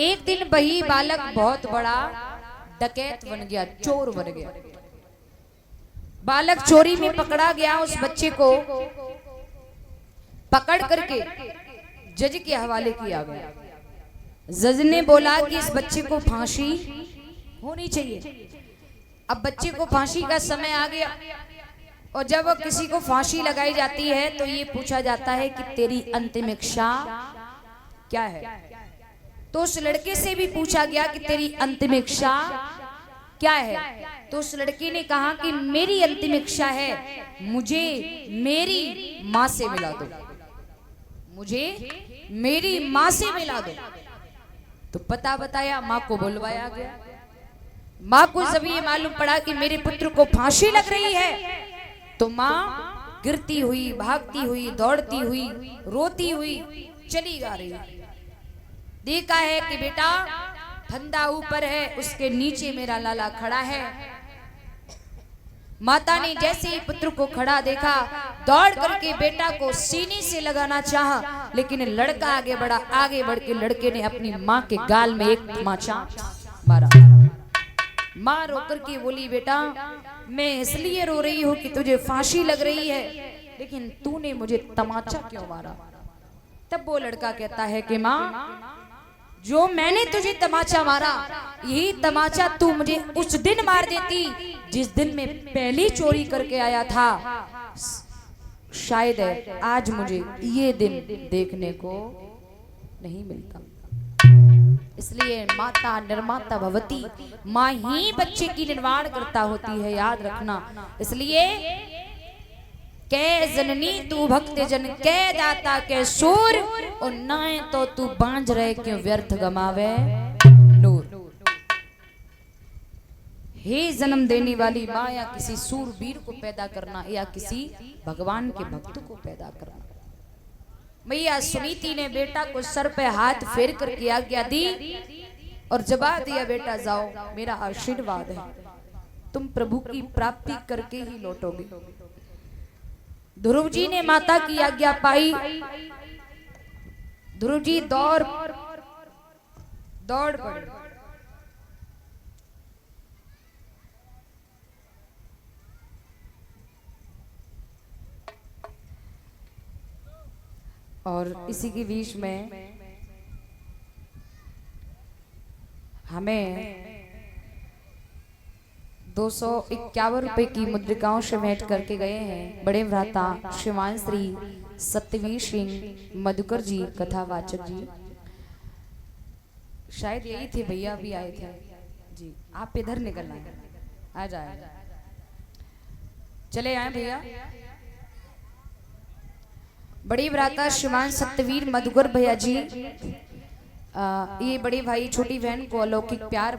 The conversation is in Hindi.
एक दिन वही बालक बहुत बड़ा डकैत बन गया, चोर बन गया। बालक चोरी में पकड़ा गया। उस बच्चे को पकड़ करके जज के हवाले किया गया। जज ने बोला कि इस बच्चे को फांसी होनी चाहिए। अब बच्चे को फांसी का समय आ गया और जब किसी को फांसी लगाई जाती है तो ये पूछा जाता है कि तेरी अंतिम इच्छा क्या है। तो उस लड़के से भी पूछा गया कि तेरी अंतिम इच्छा क्या है। तो उस लड़के ने कहा कि मेरी अंतिम इच्छा है मुझे मेरी माँ से मिला दो, मुझे मेरी माँ से मिला दो। तो पता बताया, माँ को बुलवाया गया। माँ को जब ये मालूम पड़ा कि मेरे पुत्र को फांसी लग रही है तो माँ गिरती हुई, भागती हुई, दौड़ती हुई, रोती हुई चली जा रही। देखा है कि बेटा फंदा ऊपर है, उसके नीचे मेरा लाला खड़ा है। माता ने जैसे ही पुत्र को खड़ा देखा, दौड़ करके बेटा को सीने से लगाना चाहा, लेकिन लड़का आगे बढ़ा। आगे बढ़ के लड़के ने अपनी माँ के गाल में एक तमाचा मारा। माँ रो करके बोली, बेटा मैं इसलिए रो रही हूँ कि तुझे फांसी लग रही है, लेकिन तूने मुझे तमाचा क्यों मारा। तब वो लड़का कहता है कि माँ, जो मैंने तुझे तमाचा मारा, यही तमाचा तू मुझे उस दिन मार देती जिस दिन मैं पहली चोरी करके आया था। शायद है आज मुझे ये दिन देखने को नहीं मिलता। इसलिए माता निर्माता भवती, माँ ही बच्चे की निर्माण करता होती है, याद रखना। इसलिए कै जननी तू भक्त जन कै दाता कै सूर, और नाय तो तू बांझ रहे क्यों व्यर्थ गमावे नूर। हे जन्म देने वाली माँ, या किसी सूरवीर को पैदा करना या किसी भगवान के भक्त को पैदा करना। मैया सुनीति ने बेटा को सर पे हाथ फेर करके आज्ञा दी और जवाब दिया, बेटा जाओ, मेरा आशीर्वाद है, तुम प्रभु की प्राप्ति करके ही लौटोगे। ध्रुव जी ने माता की आज्ञा पाई। ध्रुव जी दौड़ पड़े। और इसी के बीच में हमें 251 रुपए की मुद्रिकाओं से भेंट करके गए हैं बड़े भ्राता श्रीमान श्री सत्यवीर सिंह मधुकर जी, कथावाचक जी। शायद यही थे, भैया भी आए थे जी। आप इधर निकल आए, आ जाए, चले आए भैया। बड़ी भ्राता श्रीमान सत्यवीर मधुकर भैया जी, ये बड़े भाई छोटी बहन को अलौकिक प्यार